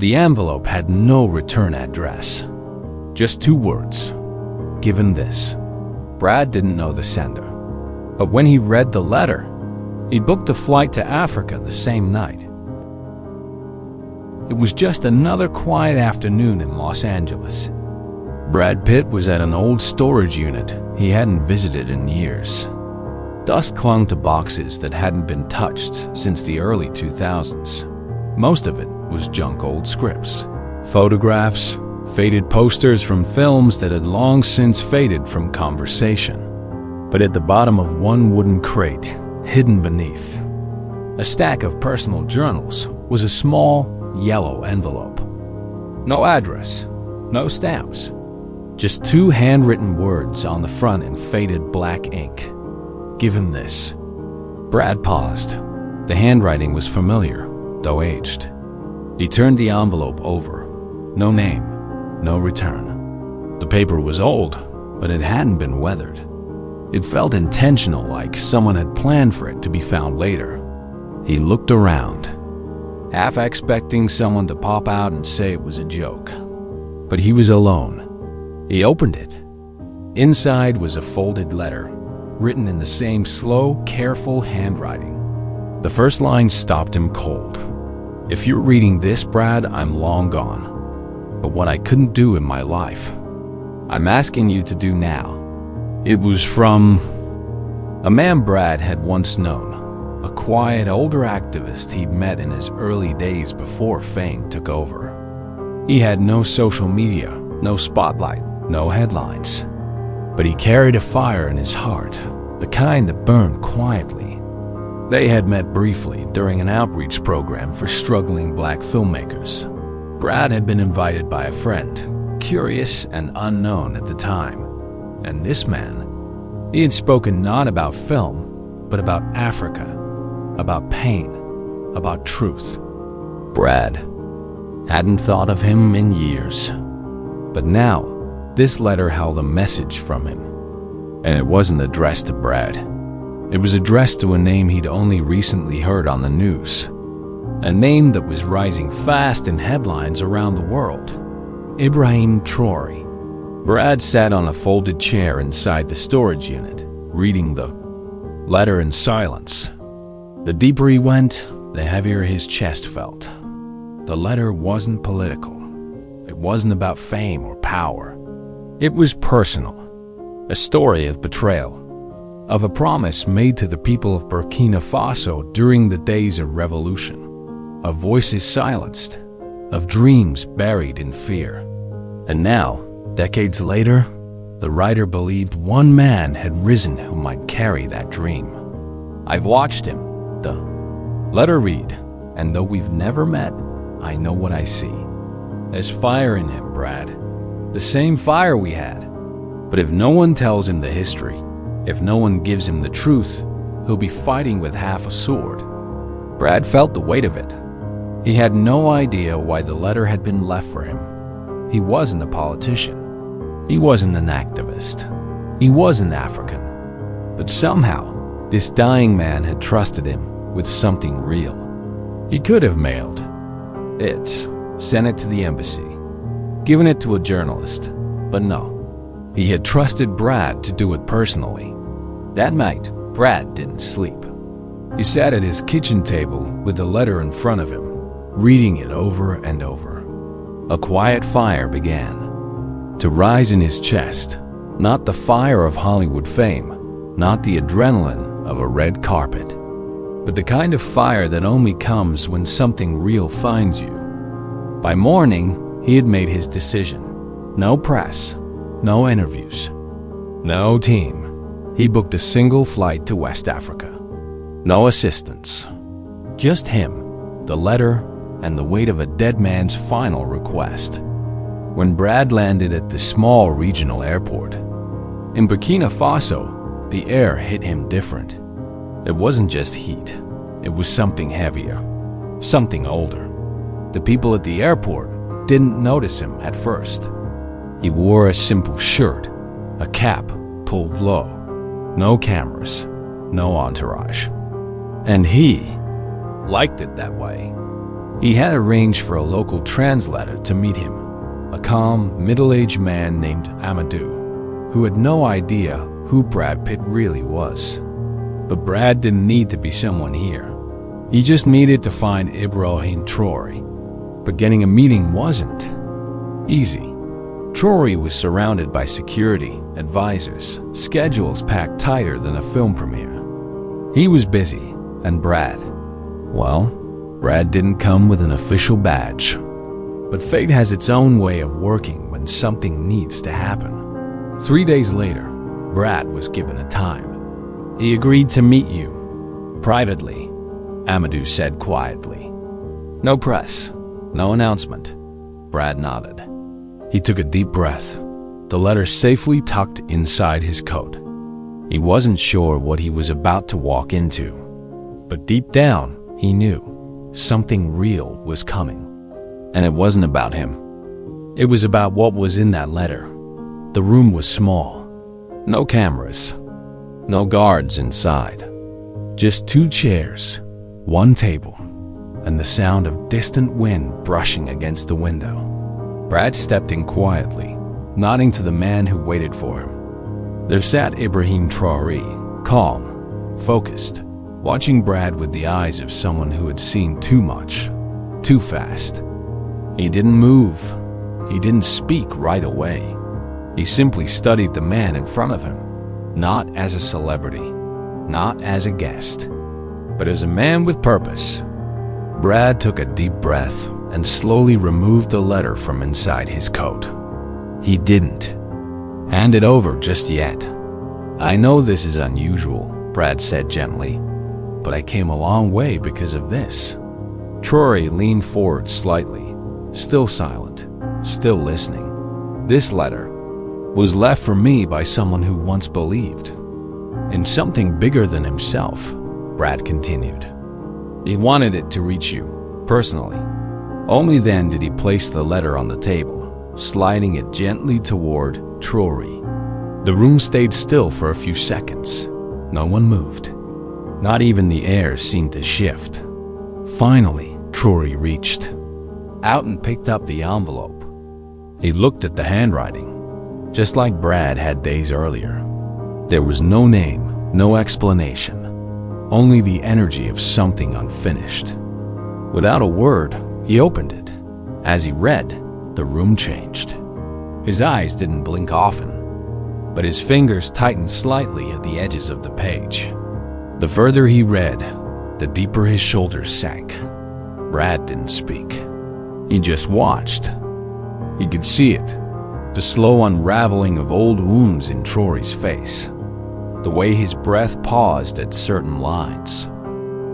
The envelope had no return address. Just 2 words. Given this. Brad didn't know the sender. But when he read the letter, he booked a flight to Africa the same night. It was just another quiet afternoon in Los Angeles. Brad Pitt was at an old storage unit he hadn't visited in years. Dust clung to boxes that hadn't been touched since the early 2000s. Most of it was junk old scripts, photographs, faded posters from films that had long since faded from conversation. But at the bottom of one wooden crate, hidden beneath a stack of personal journals, was a small, yellow envelope. No address, no stamps, just 2 handwritten words on the front in faded black ink. Given this. Brad paused. The handwriting was familiar, though aged. He turned the envelope over. No name, no return. The paper was old, but it hadn't been weathered. It felt intentional, like someone had planned for it to be found later. He looked around, half expecting someone to pop out and say it was a joke. But he was alone. He opened it. Inside was a folded letter, written in the same slow, careful handwriting. The first line stopped him cold. If you're reading this, Brad, I'm long gone. But what I couldn't do in my life, I'm asking you to do now. It was from a man Brad had once known. A quiet, older activist he'd met in his early days before fame took over. He had no social media, no spotlight, no headlines. But he carried a fire in his heart, the kind that burned quietly. They had met briefly during an outreach program for struggling black filmmakers. Brad had been invited by a friend, curious and unknown at the time. And this man, he had spoken not about film, but about Africa. About pain, about truth. Brad hadn't thought of him in years. But now, this letter held a message from him. And it wasn't addressed to Brad. It was addressed to a name he'd only recently heard on the news. A name that was rising fast in headlines around the world. Ibrahim Traoré. Brad sat on a folded chair inside the storage unit, reading the letter in silence. The deeper he went, the heavier his chest felt. The letter wasn't political. It wasn't about fame or power. It was personal. A story of betrayal. Of a promise made to the people of Burkina Faso during the days of revolution. Of voices silenced. Of dreams buried in fear. And now, decades later, the writer believed one man had risen who might carry that dream. I've watched him. The letter read, and though we've never met, I know what I see. There's fire in him, Brad. The same fire we had. But if no one tells him the history, if no one gives him the truth, he'll be fighting with half a sword. Brad felt the weight of it. He had no idea why the letter had been left for him. He wasn't a politician. He wasn't an activist. He wasn't African. But somehow, this dying man had trusted him with something real. He could have mailed it, sent it to the embassy, given it to a journalist, but no. He had trusted Brad to do it personally. That night, Brad didn't sleep. He sat at his kitchen table with the letter in front of him, reading it over and over. A quiet fire began to rise in his chest, not the fire of Hollywood fame, not the adrenaline of a red carpet, but the kind of fire that only comes when something real finds you. By morning, he had made his decision. No press, no interviews, no team. He booked a single flight to West Africa. No assistants. Just him, the letter, and the weight of a dead man's final request. When Brad landed at the small regional airport in Burkina Faso, the air hit him different. It wasn't just heat. It was something heavier, something older. The people at the airport didn't notice him at first. He wore a simple shirt, a cap pulled low, no cameras, no entourage. And he liked it that way. He had arranged for a local translator to meet him, a calm, middle-aged man named Amadou, who had no idea who Brad Pitt really was. But Brad didn't need to be someone here. He just needed to find Ibrahim Traoré. But getting a meeting wasn't easy. Traoré was surrounded by security, advisors, schedules packed tighter than a film premiere. He was busy, and Brad didn't come with an official badge. But fate has its own way of working when something needs to happen. 3 days later, Brad was given a time. He agreed to meet you privately, Amadou said quietly. No press, no announcement. Brad nodded. He took a deep breath, the letter safely tucked inside his coat. He wasn't sure what he was about to walk into, but deep down, he knew something real was coming. And it wasn't about him. It was about what was in that letter. The room was small. No cameras. No guards inside. Just 2 chairs, 1 table, and the sound of distant wind brushing against the window. Brad stepped in quietly, nodding to the man who waited for him. There sat Ibrahim Traoré, calm, focused, watching Brad with the eyes of someone who had seen too much, too fast. He didn't move. He didn't speak right away. He simply studied the man in front of him, not as a celebrity, not as a guest, but as a man with purpose. Brad took a deep breath and slowly removed the letter from inside his coat. He didn't hand it over just yet. I know this is unusual, Brad said gently, but I came a long way because of this. Traoré leaned forward slightly, still silent, still listening. This letter was left for me by someone who once believed in something bigger than himself, Brad continued. He wanted it to reach you, personally. Only then did he place the letter on the table, sliding it gently toward Traoré. The room stayed still for a few seconds. No one moved. Not even the air seemed to shift. Finally, Traoré reached out and picked up the envelope. He looked at the handwriting, just like Brad had days earlier. There was no name, no explanation, only the energy of something unfinished. Without a word, he opened it. As he read, the room changed. His eyes didn't blink often, but his fingers tightened slightly at the edges of the page. The further he read, the deeper his shoulders sank. Brad didn't speak. He just watched. He could see it, the slow unraveling of old wounds in Traoré's face, the way his breath paused at certain lines,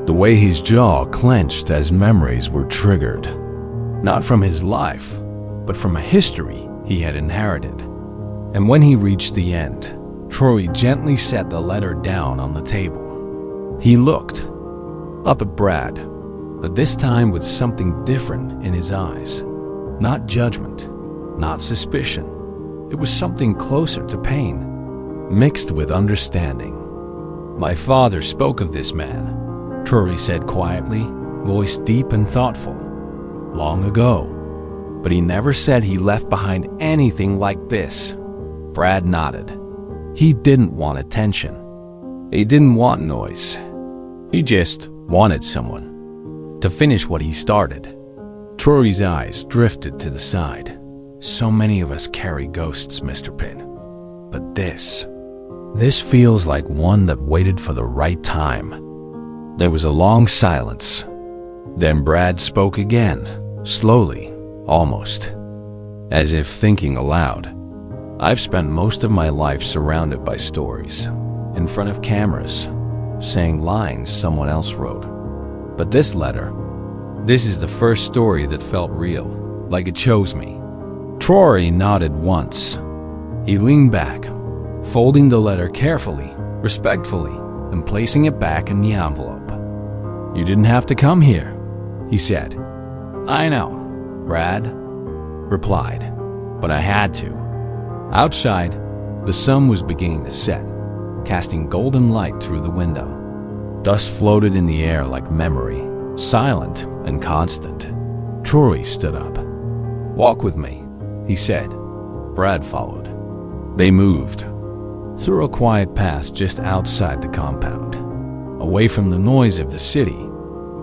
the way his jaw clenched as memories were triggered, not from his life, but from a history he had inherited. And when he reached the end, Traoré gently set the letter down on the table. He looked up at Brad, but this time with something different in his eyes. Not judgment, not suspicion. It was something closer to pain, mixed with understanding. My father spoke of this man, Traoré said quietly, voice deep and thoughtful. Long ago. But he never said he left behind anything like this. Brad nodded. He didn't want attention. He didn't want noise. He just wanted someone to finish what he started. Traoré's eyes drifted to the side. So many of us carry ghosts, Mr. Pitt. But this feels like one that waited for the right time. There was a long silence. Then Brad spoke again, slowly, almost, as if thinking aloud. I've spent most of my life surrounded by stories, in front of cameras, saying lines someone else wrote. But this letter, this is the first story that felt real, like it chose me. Traoré nodded once. He leaned back, folding the letter carefully, respectfully, and placing it back in the envelope. You didn't have to come here, he said. I know, Brad replied, but I had to. Outside, the sun was beginning to set, casting golden light through the window. Dust floated in the air like memory, silent and constant. Traoré stood up. "Walk with me," he said. Brad followed. They moved through a quiet path just outside the compound, away from the noise of the city,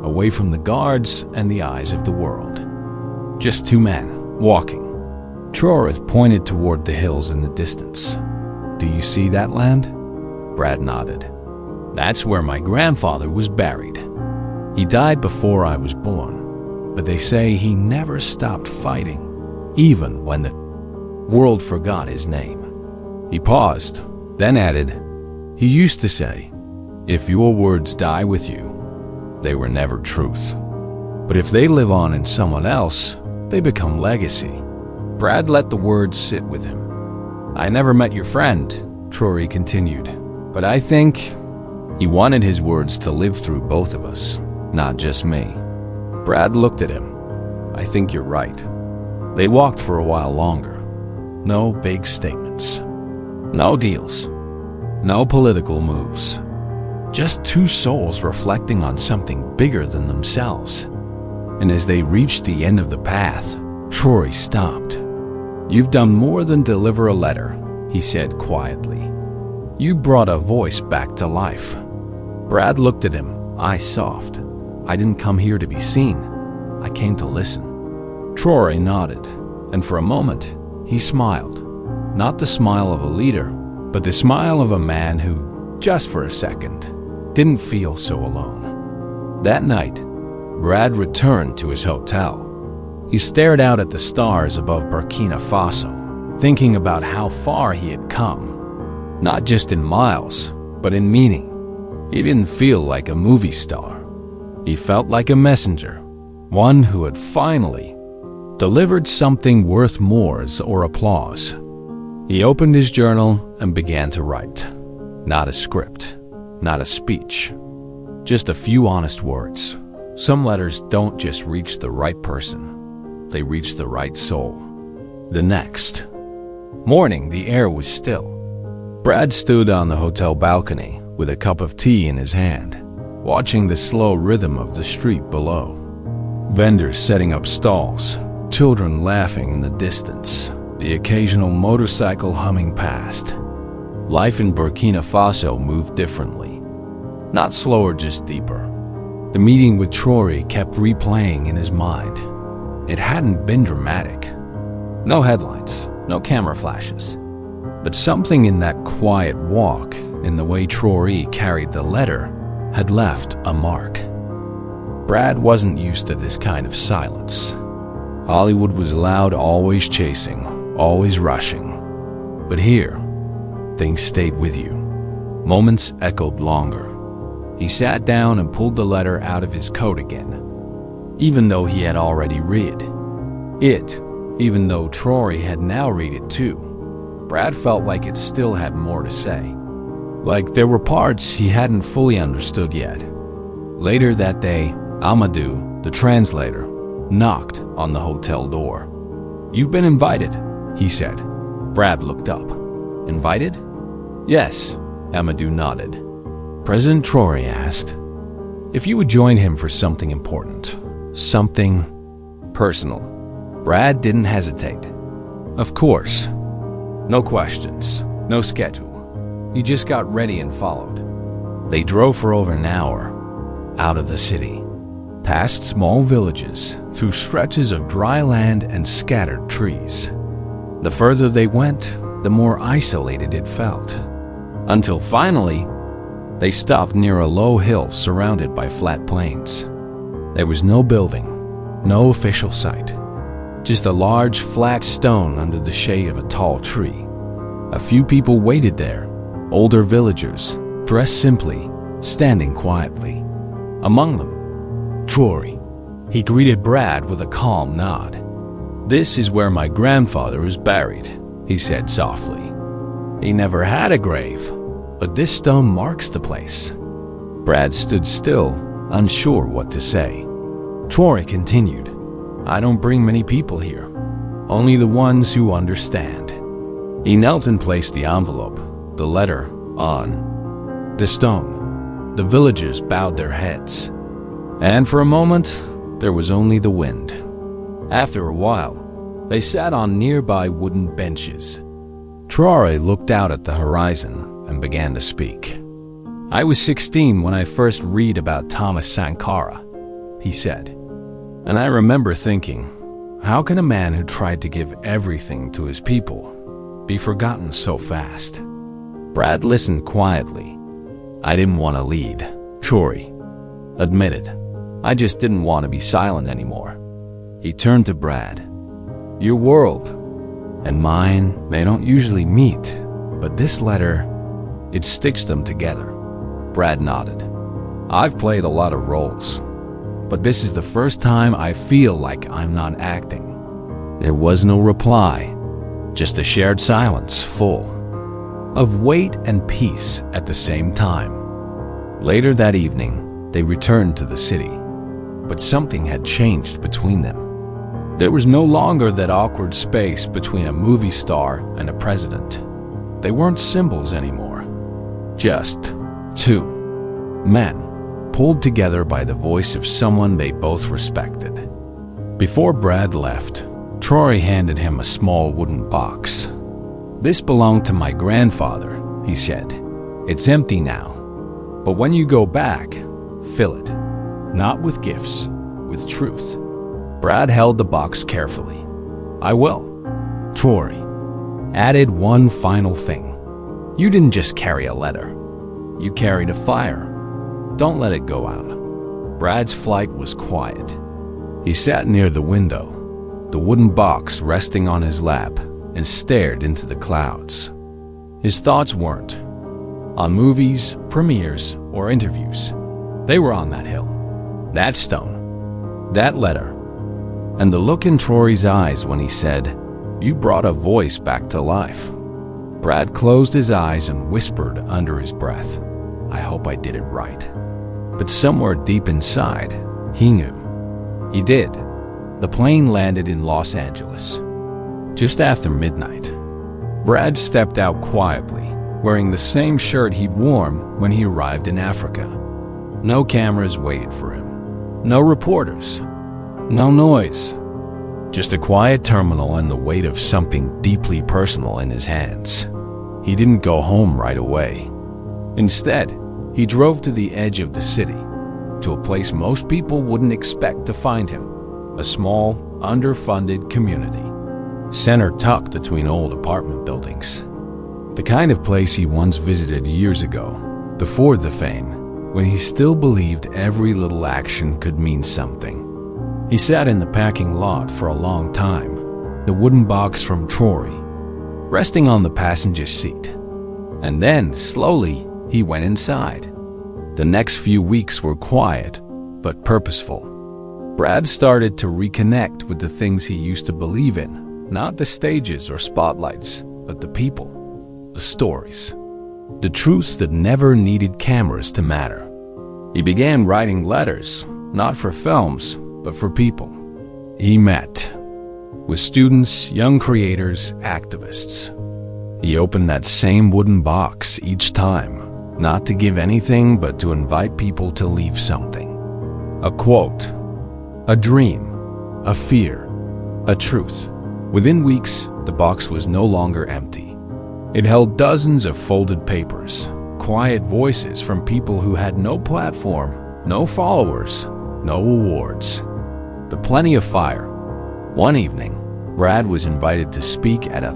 away from the guards and the eyes of the world. Just two men, walking. Traoré pointed toward the hills in the distance. "Do you see that land?" Brad nodded. "That's where my grandfather was buried. He died before I was born, but they say he never stopped fighting, even when the world forgot his name." He paused, then added, "He used to say, if your words die with you, they were never truth. But if they live on in someone else, they become legacy." Brad let the words sit with him. "I never met your friend," Traoré continued, "but I think he wanted his words to live through both of us, not just me." Brad looked at him. "I think you're right." They walked for a while longer. No big statements. No deals. No political moves. Just two souls reflecting on something bigger than themselves. And as they reached the end of the path, Traoré stopped. "You've done more than deliver a letter," he said quietly. "You brought a voice back to life." Brad looked at him, eyes soft. "I didn't come here to be seen. I came to listen." Traoré nodded, and for a moment, he smiled. Not the smile of a leader, but the smile of a man who, just for a second, didn't feel so alone. That night, Brad returned to his hotel. He stared out at the stars above Burkina Faso, thinking about how far he had come. Not just in miles, but in meaning. He didn't feel like a movie star. He felt like a messenger, one who had finally delivered something worth more or applause. He opened his journal and began to write. Not a script, not a speech, just a few honest words. Some letters don't just reach the right person, they reach the right soul. The next morning, the air was still. Brad stood on the hotel balcony with a cup of tea in his hand, watching the slow rhythm of the street below. Vendors setting up stalls, children laughing in the distance, the occasional motorcycle humming past. Life in Burkina Faso moved differently. Not slower, just deeper. The meeting with Traoré kept replaying in his mind. It hadn't been dramatic. No headlines, no camera flashes. But something in that quiet walk, in the way Traoré carried the letter, had left a mark. Brad wasn't used to this kind of silence. Hollywood was loud, always chasing, always rushing. But here, things stayed with you. Moments echoed longer. He sat down and pulled the letter out of his coat again. Even though he had already read it, even though Traoré had now read it too, Brad felt like it still had more to say. Like there were parts he hadn't fully understood yet. Later that day, Amadou, the translator, knocked on the hotel door. "You've been invited," he said. Brad looked up. "Invited?" "Yes," Amadou nodded. President Traoré asked if you would join him for something important, something personal. Brad didn't hesitate. Of course. No questions, no schedule. He just got ready and followed. They drove for over an hour, out of the city, past small villages, through stretches of dry land and scattered trees. The further they went, the more isolated it felt. Until finally, they stopped near a low hill surrounded by flat plains. There was no building, no official site, just a large flat stone under the shade of a tall tree. A few people waited there, older villagers, dressed simply, standing quietly. Among them, Traoré. He greeted Brad with a calm nod. "This is where my grandfather is buried," he said softly. "He never had a grave, but this stone marks the place." Brad stood still, unsure what to say. Traoré continued, "I don't bring many people here, only the ones who understand." He knelt and placed the envelope, the letter, on the stone. The villagers bowed their heads. And for a moment, there was only the wind. After a while, they sat on nearby wooden benches. Traoré looked out at the horizon and began to speak. "I was 16 when I first read about Thomas Sankara," he said. "And I remember thinking, how can a man who tried to give everything to his people be forgotten so fast?" Brad listened quietly. "I didn't want to lead," Traoré admitted. "I just didn't want to be silent anymore." He turned to Brad. "Your world and mine, they don't usually meet, but this letter, it sticks them together." Brad nodded. "I've played a lot of roles, but this is the first time I feel like I'm not acting." There was no reply, just a shared silence full of weight and peace at the same time. Later that evening, they returned to the city, but something had changed between them. There was no longer that awkward space between a movie star and a president. They weren't symbols anymore, just two men pulled together by the voice of someone they both respected. Before Brad left, Traoré handed him a small wooden box. "This belonged to my grandfather," he said. "It's empty now, but when you go back, fill it. Not with gifts, with truth." Brad held the box carefully. "I will." Traoré added one final thing. "You didn't just carry a letter. You carried a fire. Don't let it go out." Brad's flight was quiet. He sat near the window, the wooden box resting on his lap, and stared into the clouds. His thoughts weren't on movies, premieres, or interviews. They were on that hill, that stone, that letter, and the look in Traoré's eyes when he said, "You brought a voice back to life." Brad closed his eyes and whispered under his breath, "I hope I did it right." But somewhere deep inside, he knew. He did. The plane landed in Los Angeles just after midnight. Brad stepped out quietly, wearing the same shirt he'd worn when he arrived in Africa. No cameras waited for him. No reporters. No noise. Just a quiet terminal and the weight of something deeply personal in his hands. He didn't go home right away. Instead, he drove to the edge of the city, to a place most people wouldn't expect to find him, a small, underfunded community, center tucked between old apartment buildings. The kind of place he once visited years ago, before the fame, when he still believed every little action could mean something. He sat in the parking lot for a long time, the wooden box from Traoré resting on the passenger seat. And then, slowly, he went inside. The next few weeks were quiet, but purposeful. Brad started to reconnect with the things he used to believe in, not the stages or spotlights, but the people, the stories, the truths that never needed cameras to matter. He began writing letters, not for films, but for people he met, with students, young creators, activists. He opened that same wooden box each time, not to give anything, but to invite people to leave something. A quote, a dream, a fear, a truth. Within weeks, the box was no longer empty. It held dozens of folded papers, quiet voices from people who had no platform, no followers, no awards, but plenty of fire. One evening, Brad was invited to speak at a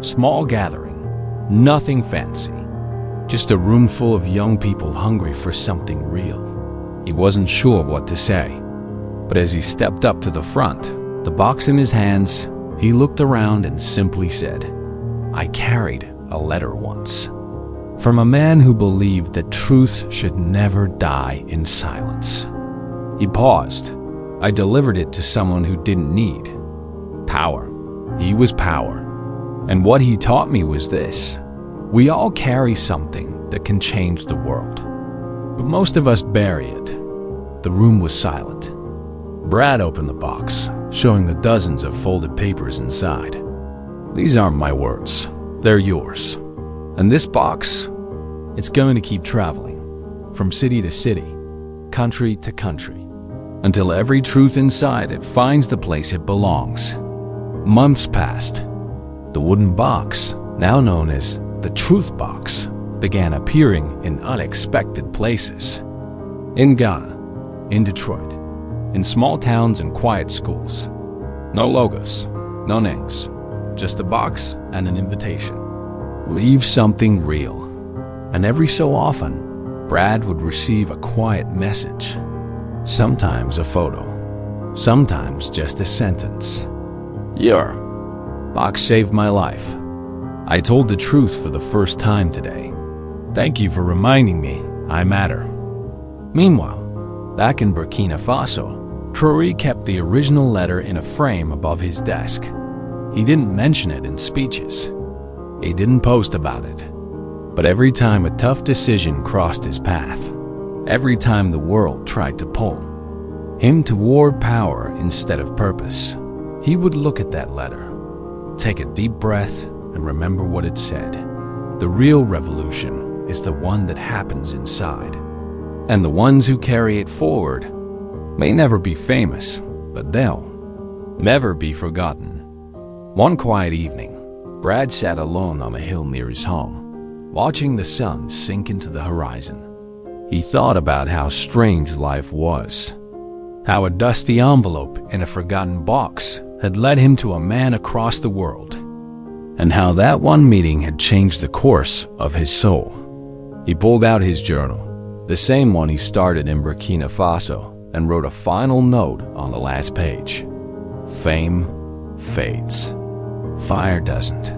small gathering. Nothing fancy, just a room full of young people hungry for something real. He wasn't sure what to say, but as he stepped up to the front, the box in his hands, he looked around and simply said, "I carried a letter once, from a man who believed that truth should never die in silence." He paused. I delivered it to someone who didn't need power. He was power. And what he taught me was this: we all carry something that can change the world, but most of us bury it. The room was silent. Brad opened the box, showing the dozens of folded papers inside. "These aren't my words, they're yours. And this box, it's going to keep traveling, from city to city, country to country, until every truth inside it finds the place it belongs. Months passed. The wooden box, now known as the Truth Box, began appearing in unexpected places. In Ghana, in Detroit, in small towns and quiet schools. No logos, no names, just a box and an invitation. Leave something real. And every so often, Brad would receive a quiet message. Sometimes a photo, sometimes just a sentence. Your box saved my life. I told the truth for the first time today. Thank you for reminding me I matter. Meanwhile, back in Burkina Faso, Traoré kept the original letter in a frame above his desk. He didn't mention it in speeches. He didn't post about it. But every time a tough decision crossed his path, every time the world tried to pull him toward power instead of purpose, he would look at that letter, take a deep breath, and remember what it said. The real revolution is the one that happens inside. And the ones who carry it forward may never be famous, but they'll never be forgotten. One quiet evening, Brad sat alone on a hill near his home, watching the sun sink into the horizon. He thought about how strange life was, how a dusty envelope in a forgotten box had led him to a man across the world, and how that one meeting had changed the course of his soul. He pulled out his journal, the same one he started in Burkina Faso, and wrote a final note on the last page. Fame fades. Fire doesn't.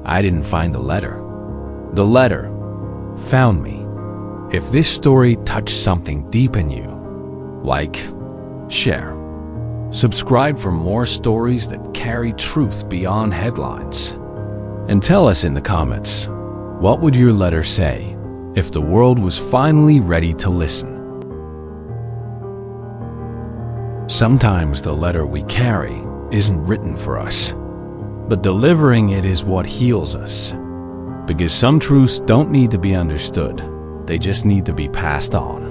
I didn't find the letter. The letter found me. If this story touched something deep in you, like, share, subscribe for more stories that carry truth beyond headlines. And tell us in the comments, what would your letter say if the world was finally ready to listen? Sometimes the letter we carry isn't written for us, but delivering it is what heals us. Because some truths don't need to be understood, they just need to be passed on.